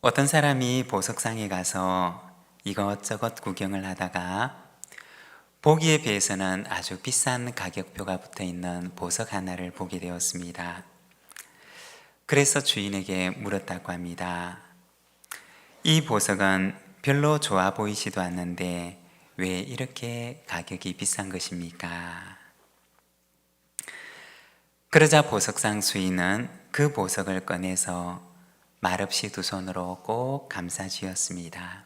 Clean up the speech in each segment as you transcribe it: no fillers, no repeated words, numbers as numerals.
어떤 사람이 보석상에 가서 이것저것 구경을 하다가 보기에 비해서는 아주 비싼 가격표가 붙어 있는 보석 하나를 보게 되었습니다. 그래서 주인에게 물었다고 합니다. 이 보석은 별로 좋아 보이지도 않는데 왜 이렇게 가격이 비싼 것입니까? 그러자 보석상 주인은 그 보석을 꺼내서 말없이 두 손으로 꼭 감싸 쥐었습니다.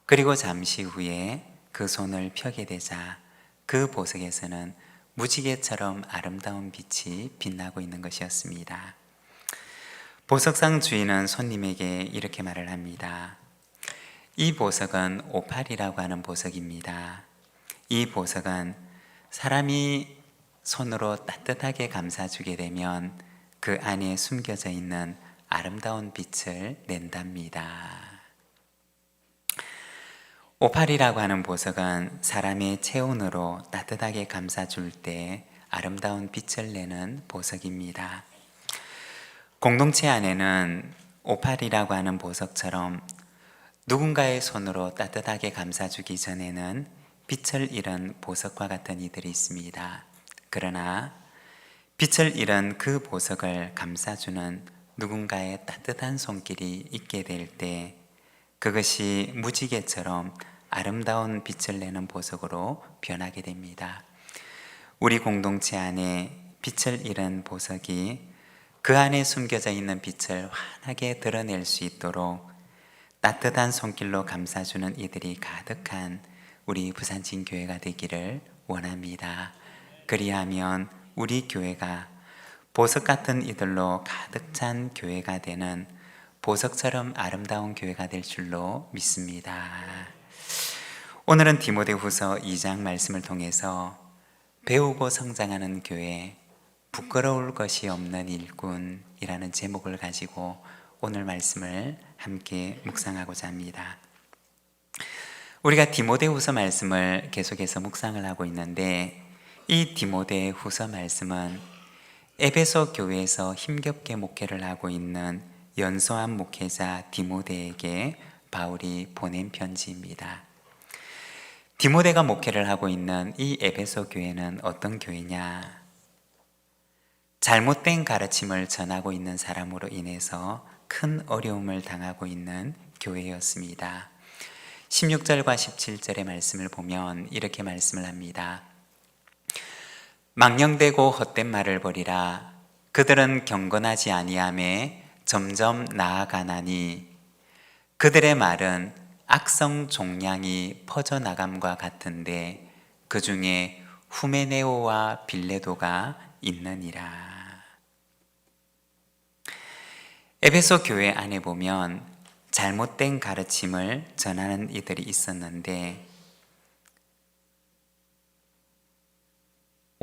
그리고 잠시 후에 그 손을 펴게 되자 그 보석에서는 무지개처럼 아름다운 빛이 빛나고 있는 것이었습니다. 보석상 주인은 손님에게 이렇게 말을 합니다. 이 보석은 오팔이라고 하는 보석입니다. 이 보석은 사람이 손으로 따뜻하게 감싸주게 되면 그 안에 숨겨져 있는 아름다운 빛을 낸답니다. 오팔이라고 하는 보석은 사람의 체온으로 따뜻하게 감싸줄 때 아름다운 빛을 내는 보석입니다. 공동체 안에는 오팔이라고 하는 보석처럼 누군가의 손으로 따뜻하게 감싸주기 전에는 빛을 잃은 보석과 같은 이들이 있습니다. 그러나 빛을 잃은 그 보석을 감싸주는 누군가의 따뜻한 손길이 있게 될 때 그것이 무지개처럼 아름다운 빛을 내는 보석으로 변하게 됩니다. 우리 공동체 안에 빛을 잃은 보석이 그 안에 숨겨져 있는 빛을 환하게 드러낼 수 있도록 따뜻한 손길로 감싸주는 이들이 가득한 우리 부산진교회가 되기를 원합니다. 그리하면 우리 교회가 보석 같은 이들로 가득 찬 교회가 되는 보석처럼 아름다운 교회가 될 줄로 믿습니다. 오늘은 디모데후서 2장 말씀을 통해서 배우고 성장하는 교회, 부끄러울 것이 없는 일꾼이라는 제목을 가지고 오늘 말씀을 함께 묵상하고자 합니다. 우리가 디모데후서 말씀을 계속해서 묵상을 하고 있는데 이 디모데후서 말씀은 에베소 교회에서 힘겹게 목회를 하고 있는 연소한 목회자 디모데에게 바울이 보낸 편지입니다. 디모데가 목회를 하고 있는 이 에베소 교회는 어떤 교회냐? 잘못된 가르침을 전하고 있는 사람으로 인해서 큰 어려움을 당하고 있는 교회였습니다. 16절과 17절의 말씀을 보면 이렇게 말씀을 합니다. 망령되고 헛된 말을 버리라. 그들은 경건하지 아니하매 점점 나아가나니 그들의 말은 악성 종량이 퍼져나감과 같은데 그 중에 후메네오와 빌레도가 있느니라. 에베소 교회 안에 보면 잘못된 가르침을 전하는 이들이 있었는데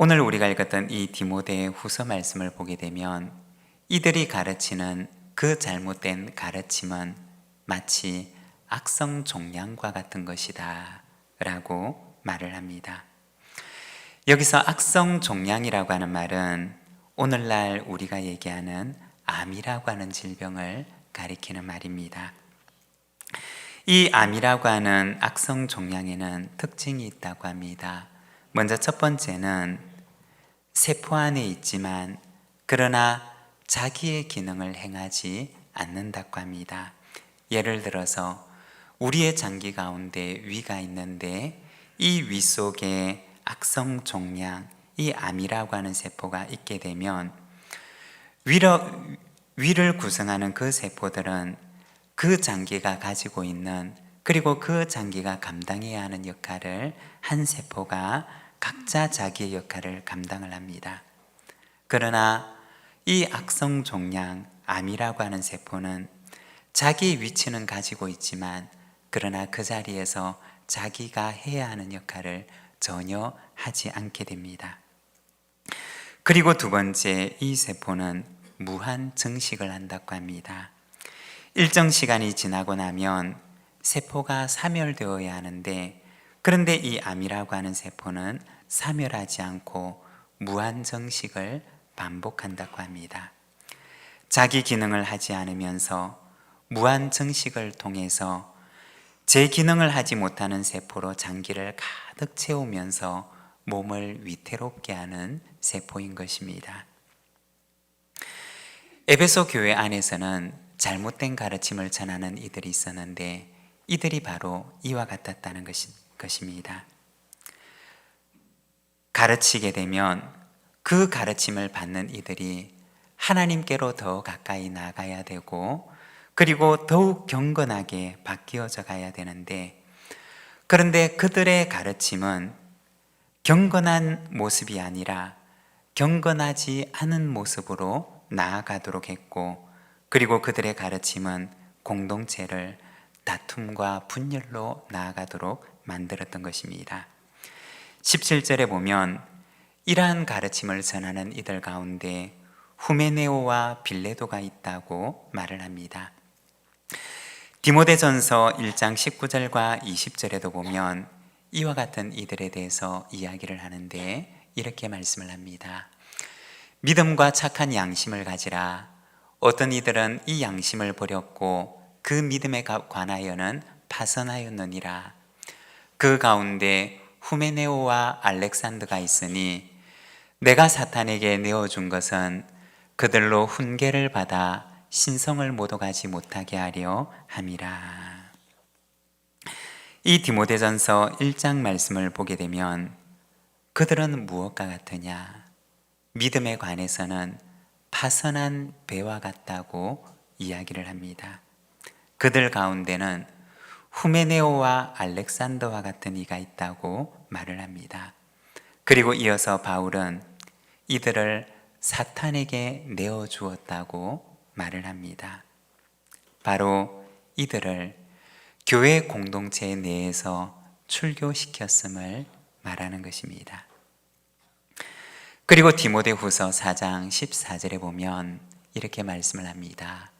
오늘 우리가 읽었던 이 디모데의 후서 말씀을 보게 되면 이들이 가르치는 그 잘못된 가르침은 마치 악성 종량과 같은 것이다 라고 말을 합니다. 여기서 악성 종량이라고 하는 말은 오늘날 우리가 얘기하는 암이라고 하는 질병을 가리키는 말입니다. 이 암이라고 하는 악성 종량에는 특징이 있다고 합니다. 먼저 첫 번째는 세포 안에 있지만 그러나 자기의 기능을 행하지 않는다고 합니다. 예를 들어서 우리의 장기 가운데 위가 있는데 이 위 속에 악성 종양, 이 암이라고 하는 세포가 있게 되면 위를 구성하는 그 세포들은 그 장기가 가지고 있는 그리고 그 장기가 감당해야 하는 역할을 한 세포가 각자 자기의 역할을 감당을 합니다. 그러나 이 악성 종양, 암이라고 하는 세포는 자기 위치는 가지고 있지만 그러나 그 자리에서 자기가 해야 하는 역할을 전혀 하지 않게 됩니다. 그리고 두 번째, 이 세포는 무한 증식을 한다고 합니다. 일정 시간이 지나고 나면 세포가 사멸되어야 하는데 그런데 이 암이라고 하는 세포는 사멸하지 않고 무한정식을 반복한다고 합니다. 자기 기능을 하지 않으면서 무한 증식을 통해서 제 기능을 하지 못하는 세포로 장기를 가득 채우면서 몸을 위태롭게 하는 세포인 것입니다. 에베소 교회 안에서는 잘못된 가르침을 전하는 이들이 있었는데 이들이 바로 이와 같았다는 것입니다. 가르치게 되면 그 가르침을 받는 이들이 하나님께로 더 가까이 나가야 되고 그리고 더욱 경건하게 바뀌어져 가야 되는데, 그런데 그들의 가르침은 경건한 모습이 아니라 경건하지 않은 모습으로 나아가도록 했고, 그리고 그들의 가르침은 공동체를 다툼과 분열로 나아가도록 만들었던 것입니다. 17절에 보면 이러한 가르침을 전하는 이들 가운데 후메네오와 빌레도가 있다고 말을 합니다. 디모데전서 1장 19절과 20절에도 보면 이와 같은 이들에 대해서 이야기를 하는데 이렇게 말씀을 합니다. 믿음과 착한 양심을 가지라. 어떤 이들은 이 양심을 버렸고 그 믿음에 관하여는 파선하였느니라. 그 가운데 후메네오와 알렉산드가 있으니 내가 사탄에게 내어준 것은 그들로 훈계를 받아 신성을 못 오가지 못하게 하려 함이라. 이 디모데전서 1장 말씀을 보게 되면 그들은 무엇과 같으냐? 믿음에 관해서는 파선한 배와 같다고 이야기를 합니다. 그들 가운데는 후메네오와 알렉산더와 같은 이가 있다고 말을 합니다. 그리고 이어서 바울은 이들을 사탄에게 내어주었다고 말을 합니다. 바로 이들을 교회 공동체 내에서 출교시켰음을 말하는 것입니다. 그리고 디모데후서 4장 14절에 보면 이렇게 말씀을 합니다.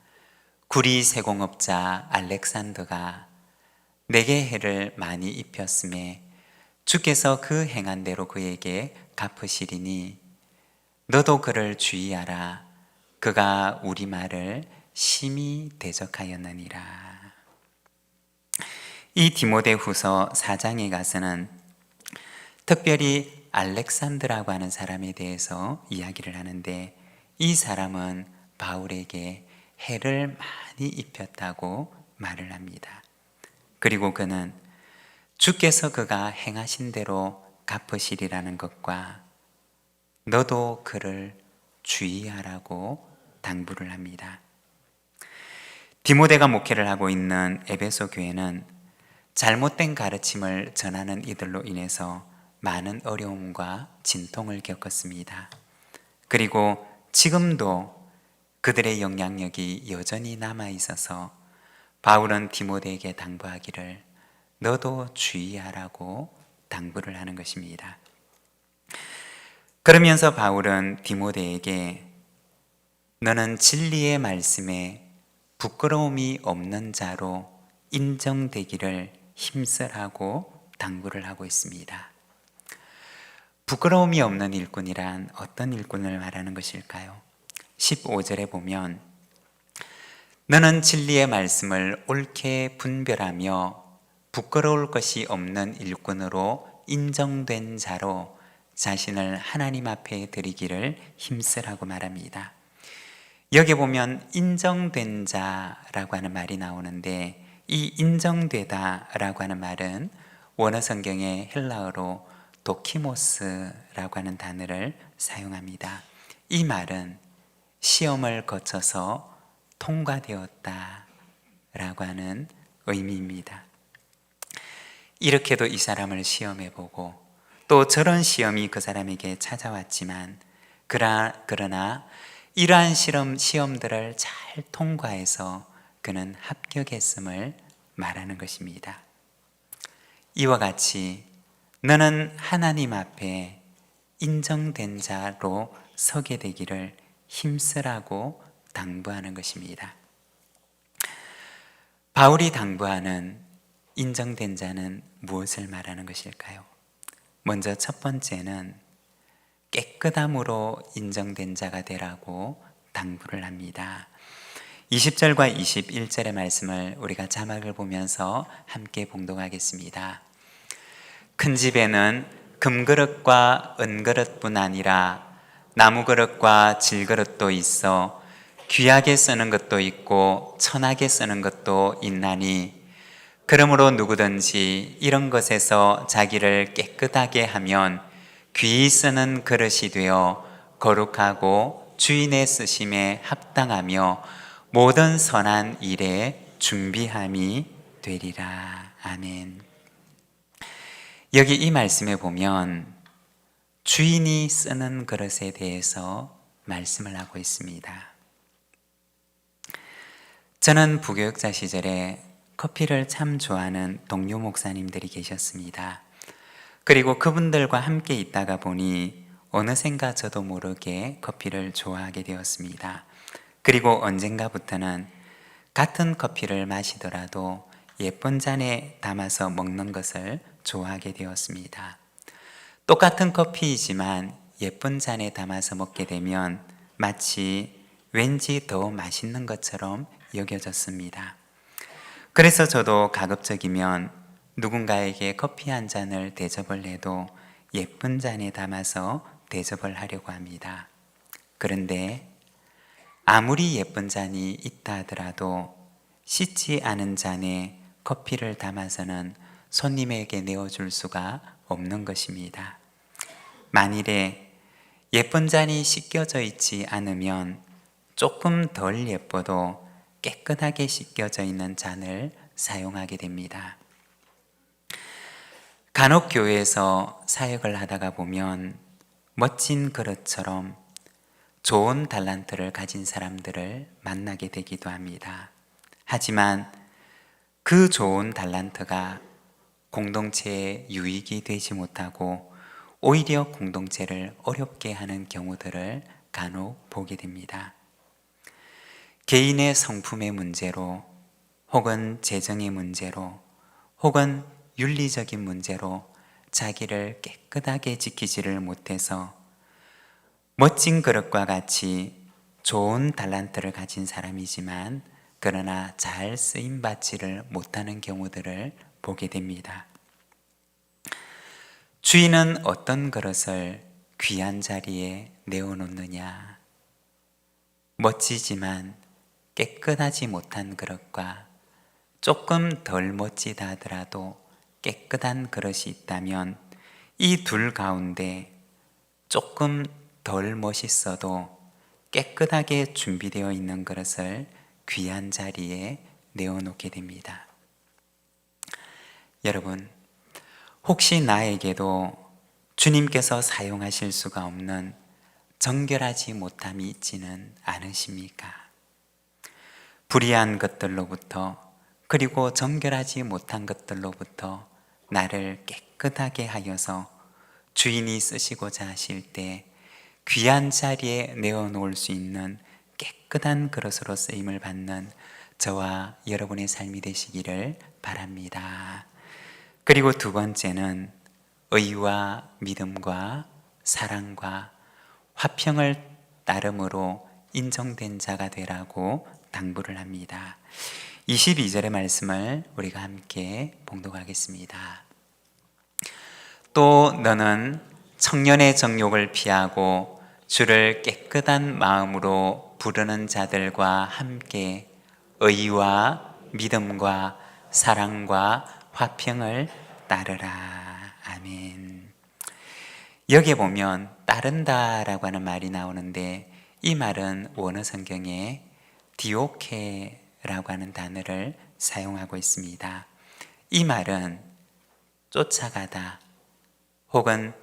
구리 세공업자 알렉산더가 내게 해를 많이 입혔음에 주께서 그 행한 대로 그에게 갚으시리니 너도 그를 주의하라. 그가 우리 말을 심히 대적하였느니라. 이 디모데후서 4장에 가서는 특별히 알렉산드라고 하는 사람에 대해서 이야기를 하는데, 이 사람은 바울에게 해를 많이 입혔다고 말을 합니다. 그리고 그는 주께서 그가 행하신 대로 갚으시리라는 것과 너도 그를 주의하라고 당부를 합니다. 디모데가 목회를 하고 있는 에베소 교회는 잘못된 가르침을 전하는 이들로 인해서 많은 어려움과 진통을 겪었습니다. 그리고 지금도 그들의 영향력이 여전히 남아 있어서 바울은 디모데에게 당부하기를 너도 주의하라고 당부를 하는 것입니다. 그러면서 바울은 디모데에게 너는 진리의 말씀에 부끄러움이 없는 자로 인정되기를 힘쓰라고 당부를 하고 있습니다. 부끄러움이 없는 일꾼이란 어떤 일꾼을 말하는 것일까요? 15절에 보면 너는 진리의 말씀을 옳게 분별하며 부끄러울 것이 없는 일꾼으로 인정된 자로 자신을 하나님 앞에 드리기를 힘쓰라고 말합니다. 여기 보면 인정된 자라고 하는 말이 나오는데, 이 인정되다라고 하는 말은 원어 성경의 헬라어로 도키모스라고 하는 단어를 사용합니다. 이 말은 시험을 거쳐서 통과되었다라고 하는 의미입니다. 이렇게도 이 사람을 시험해보고 또 저런 시험이 그 사람에게 찾아왔지만 그러나 이러한 시험들을 잘 통과해서 그는 합격했음을 말하는 것입니다. 이와 같이 너는 하나님 앞에 인정된 자로 서게 되기를 힘쓰라고 당부하는 것입니다. 바울이 당부하는 인정된 자는 무엇을 말하는 것일까요? 먼저 첫 번째는 깨끗함으로 인정된 자가 되라고 당부를 합니다. 20절과 21절의 말씀을 우리가 자막을 보면서 함께 봉독하겠습니다. 큰 집에는 금그릇과 은그릇뿐 아니라 나무그릇과 질그릇도 있어 귀하게 쓰는 것도 있고 천하게 쓰는 것도 있나니 그러므로 누구든지 이런 것에서 자기를 깨끗하게 하면 귀히 쓰는 그릇이 되어 거룩하고 주인의 쓰심에 합당하며 모든 선한 일에 준비함이 되리라. 아멘. 여기 이 말씀에 보면 주인이 쓰는 그릇에 대해서 말씀을 하고 있습니다. 저는 부교육자 시절에 커피를 참 좋아하는 동료 목사님들이 계셨습니다. 그리고 그분들과 함께 있다가 보니 어느샌가 저도 모르게 커피를 좋아하게 되었습니다. 그리고 언젠가부터는 같은 커피를 마시더라도 예쁜 잔에 담아서 먹는 것을 좋아하게 되었습니다. 똑같은 커피이지만 예쁜 잔에 담아서 먹게 되면 마치 왠지 더 맛있는 것처럼 여겨졌습니다. 그래서 저도 가급적이면 누군가에게 커피 한 잔을 대접을 해도 예쁜 잔에 담아서 대접을 하려고 합니다. 그런데 아무리 예쁜 잔이 있다 하더라도 씻지 않은 잔에 커피를 담아서는 손님에게 내어줄 수가 없는 것입니다. 만일에 예쁜 잔이 씻겨져 있지 않으면 조금 덜 예뻐도 깨끗하게 씻겨져 있는 잔을 사용하게 됩니다. 간혹 교회에서 사역을 하다가 보면 멋진 그릇처럼 좋은 달란트를 가진 사람들을 만나게 되기도 합니다. 하지만 그 좋은 달란트가 공동체에 유익이 되지 못하고 오히려 공동체를 어렵게 하는 경우들을 간혹 보게 됩니다. 개인의 성품의 문제로 혹은 재정의 문제로 혹은 윤리적인 문제로 자기를 깨끗하게 지키지를 못해서 멋진 그릇과 같이 좋은 달란트를 가진 사람이지만 그러나 잘 쓰임받지를 못하는 경우들을 보게 됩니다. 주인은 어떤 그릇을 귀한 자리에 내어놓느냐? 멋지지만 깨끗하지 못한 그릇과 조금 덜 멋지다 하더라도 깨끗한 그릇이 있다면 이 둘 가운데 조금 덜 멋있어도 깨끗하게 준비되어 있는 그릇을 귀한 자리에 내어놓게 됩니다. 여러분, 혹시 나에게도 주님께서 사용하실 수가 없는 정결하지 못함이 있지는 않으십니까? 불의한 것들로부터 그리고 정결하지 못한 것들로부터 나를 깨끗하게 하여서 주인이 쓰시고자 하실 때 귀한 자리에 내어놓을 수 있는 깨끗한 그릇으로 쓰임을 받는 저와 여러분의 삶이 되시기를 바랍니다. 그리고 두 번째는 의와 믿음과 사랑과 화평을 따름으로 인정된 자가 되라고 당부를 합니다. 22절의 말씀을 우리가 함께 봉독하겠습니다. 또 너는 청년의 정욕을 피하고 주를 깨끗한 마음으로 부르는 자들과 함께 의와 믿음과 사랑과 화평을 따르라. 아멘. 여기에 보면 따른다라고 하는 말이 나오는데 이 말은 원어 성경에 디오케라고 하는 단어를 사용하고 있습니다. 이 말은 쫓아가다 혹은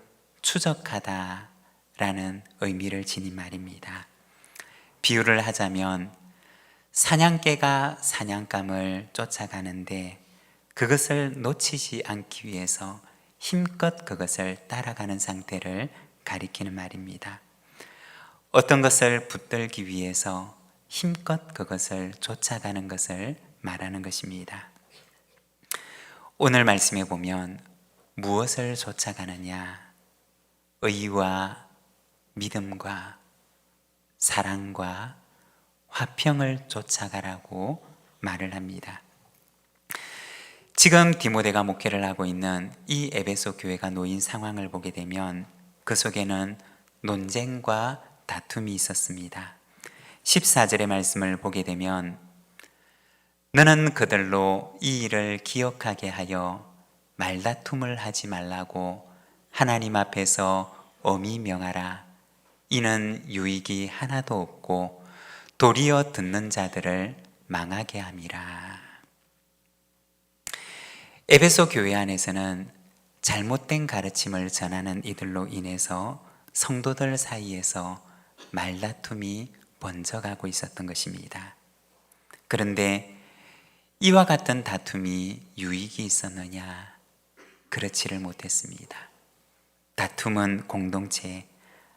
추적하다 라는 의미를 지닌 말입니다. 비유를 하자면 사냥개가 사냥감을 쫓아가는데 그것을 놓치지 않기 위해서 힘껏 그것을 따라가는 상태를 가리키는 말입니다. 어떤 것을 붙들기 위해서 힘껏 그것을 쫓아가는 것을 말하는 것입니다. 오늘 말씀에 보면 무엇을 쫓아가느냐? 의와 믿음과 사랑과 화평을 쫓아가라고 말을 합니다. 지금 디모데가 목회를 하고 있는 이 에베소 교회가 놓인 상황을 보게 되면 그 속에는 논쟁과 다툼이 있었습니다. 14절의 말씀을 보게 되면 너는 그들로 이 일을 기억하게 하여 말다툼을 하지 말라고 하나님 앞에서 엄히 명하라. 이는 유익이 하나도 없고 도리어 듣는 자들을 망하게 함이라. 에베소 교회 안에서는 잘못된 가르침을 전하는 이들로 인해서 성도들 사이에서 말다툼이 번져가고 있었던 것입니다. 그런데 이와 같은 다툼이 유익이 있었느냐? 그렇지를 못했습니다. 다툼은 공동체에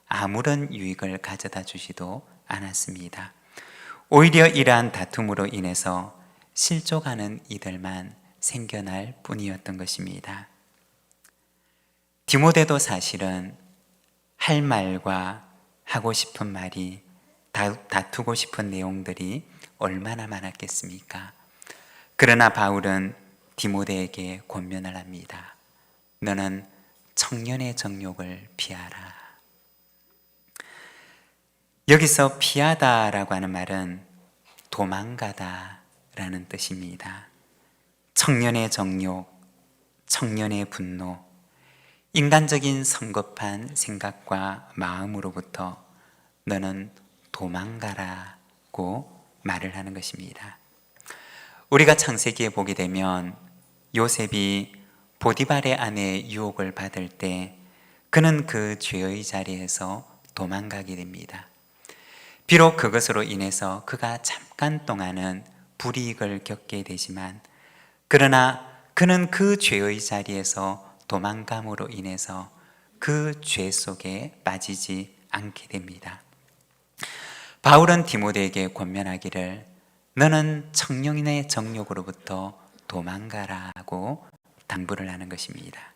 아무런 유익을 가져다 주지도 않았습니다. 오히려 이러한 다툼으로 인해서 실족하는 이들만 생겨날 뿐이었던 것입니다. 디모데도 사실은 할 말과 하고 싶은 말이 다투고 싶은 내용들이 얼마나 많았겠습니까? 그러나 바울은 디모데에게 권면을 합니다. 너는 청년의 정욕을 피하라. 여기서 피하다라고 하는 말은 도망가다라는 뜻입니다. 청년의 정욕, 청년의 분노, 인간적인 성급한 생각과 마음으로부터 너는 도망가라고 말을 하는 것입니다. 우리가 창세기에 보게 되면 요셉이 보디발의 아내의 유혹을 받을 때 그는 그 죄의 자리에서 도망가게 됩니다. 비록 그것으로 인해서 그가 잠깐 동안은 불이익을 겪게 되지만 그러나 그는 그 죄의 자리에서 도망감으로 인해서 그 죄 속에 빠지지 않게 됩니다. 바울은 디모데에게 권면하기를 너는 청년의 정욕으로부터 도망가라고 당부를 하는 것입니다.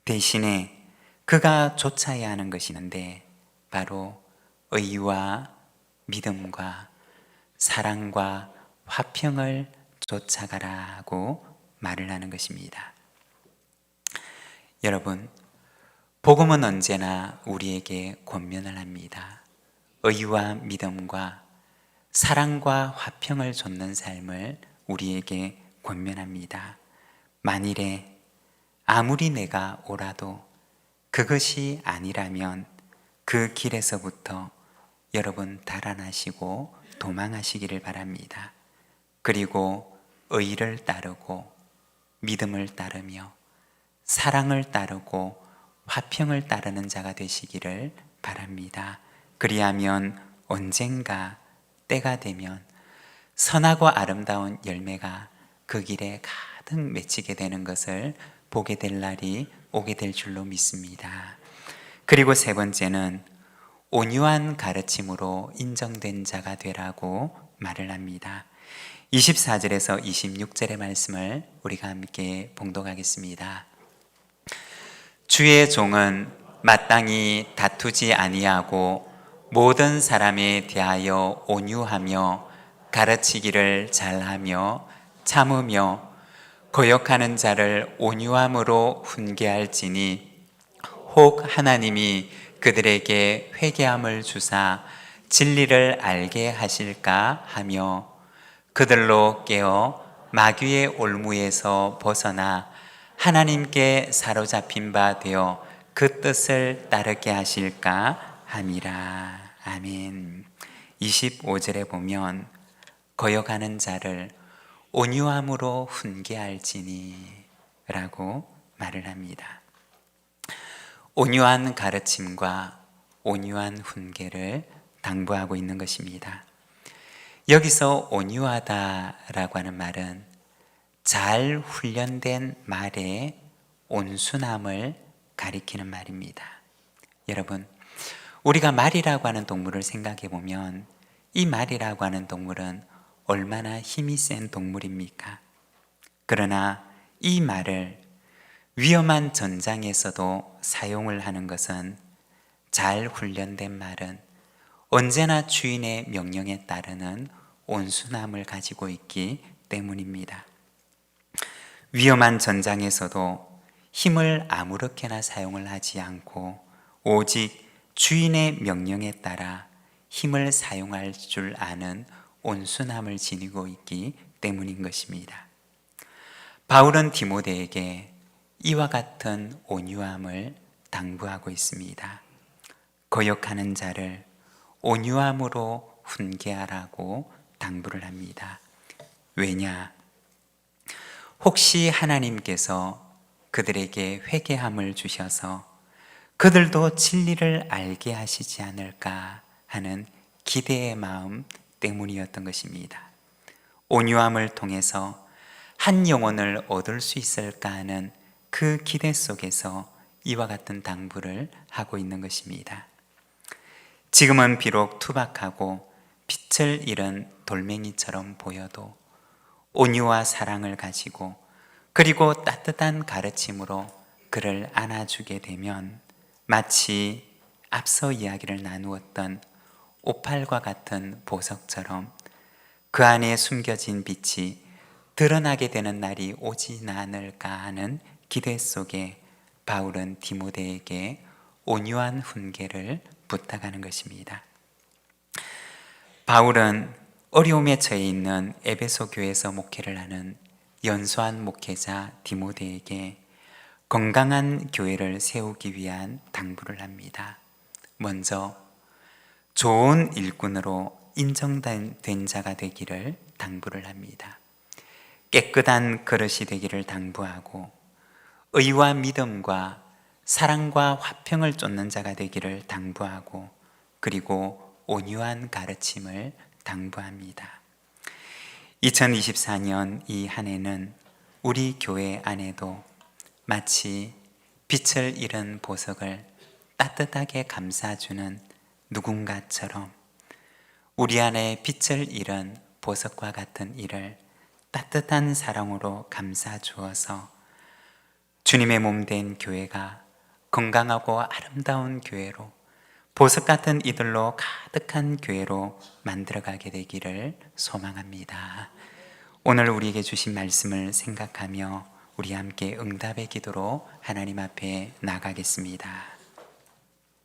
대신에 그가 쫓아야 하는 것이 있는데 바로 의와 믿음과 사랑과 화평을 쫓아가라고 말을 하는 것입니다. 여러분, 복음은 언제나 우리에게 권면을 합니다. 의와 믿음과 사랑과 화평을 좇는 삶을 우리에게 권면합니다. 만일에 아무리 내가 옳아도 그것이 아니라면 그 길에서부터 여러분 달아나시고 도망하시기를 바랍니다. 그리고 의를 따르고 믿음을 따르며 사랑을 따르고 화평을 따르는 자가 되시기를 바랍니다. 그리하면 언젠가 때가 되면 선하고 아름다운 열매가 그 길에 가득 맺히게 되는 것을 보게 될 날이 오게 될 줄로 믿습니다. 그리고 세 번째는 온유한 가르침으로 인정된 자가 되라고 말을 합니다. 24절에서 26절의 말씀을 우리가 함께 봉독하겠습니다. 주의 종은 마땅히 다투지 아니하고 모든 사람에 대하여 온유하며 가르치기를 잘하며 참으며 거역하는 자를 온유함으로 훈계할지니 혹 하나님이 그들에게 회개함을 주사 진리를 알게 하실까 하며 그들로 깨어 마귀의 올무에서 벗어나 하나님께 사로잡힌 바 되어 그 뜻을 따르게 하실까 함이라. 아멘. 25절에 보면 거역하는 자를 온유함으로 훈계할지니 라고 말을 합니다. 온유한 가르침과 온유한 훈계를 당부하고 있는 것입니다. 여기서 온유하다라고 하는 말은 잘 훈련된 말의 온순함을 가리키는 말입니다. 여러분, 우리가 말이라고 하는 동물을 생각해 보면 이 말이라고 하는 동물은 얼마나 힘이 센 동물입니까? 그러나 이 말을 위험한 전장에서도 사용을 하는 것은 잘 훈련된 말은 언제나 주인의 명령에 따르는 온순함을 가지고 있기 때문입니다. 위험한 전장에서도 힘을 아무렇게나 사용을 하지 않고 오직 주인의 명령에 따라 힘을 사용할 줄 아는 온순함을 지니고 있기 때문인 것입니다. 바울은 디모데에게 이와 같은 온유함을 당부하고 있습니다. 거역하는 자를 온유함으로 훈계하라고 당부를 합니다. 왜냐? 혹시 하나님께서 그들에게 회개함을 주셔서 그들도 진리를 알게 하시지 않을까 하는 기대의 마음 때문이었던 것입니다. 온유함을 통해서 한 영혼을 얻을 수 있을까 하는 그 기대 속에서 이와 같은 당부를 하고 있는 것입니다. 지금은 비록 투박하고 빛을 잃은 돌멩이처럼 보여도 온유와 사랑을 가지고 그리고 따뜻한 가르침으로 그를 안아주게 되면 마치 앞서 이야기를 나누었던 오팔과 같은 보석처럼 그 안에 숨겨진 빛이 드러나게 되는 날이 오지 않을까 하는 기대 속에 바울은 디모데에게 온유한 훈계를 부탁하는 것입니다. 바울은 어려움에 처해 있는 에베소 교회에서 목회를 하는 연소한 목회자 디모데에게 건강한 교회를 세우기 위한 당부를 합니다. 먼저 좋은 일꾼으로 인정된 자가 되기를 당부를 합니다. 깨끗한 그릇이 되기를 당부하고 의와 믿음과 사랑과 화평을 쫓는 자가 되기를 당부하고 그리고 온유한 가르침을 당부합니다. 2024년 이 한 해는 우리 교회 안에도 마치 빛을 잃은 보석을 따뜻하게 감싸주는 누군가처럼 우리 안에 빛을 잃은 보석과 같은 이를 따뜻한 사랑으로 감싸주어서 주님의 몸 된 교회가 건강하고 아름다운 교회로 보석 같은 이들로 가득한 교회로 만들어가게 되기를 소망합니다. 오늘 우리에게 주신 말씀을 생각하며 우리 함께 응답의 기도로 하나님 앞에 나가겠습니다.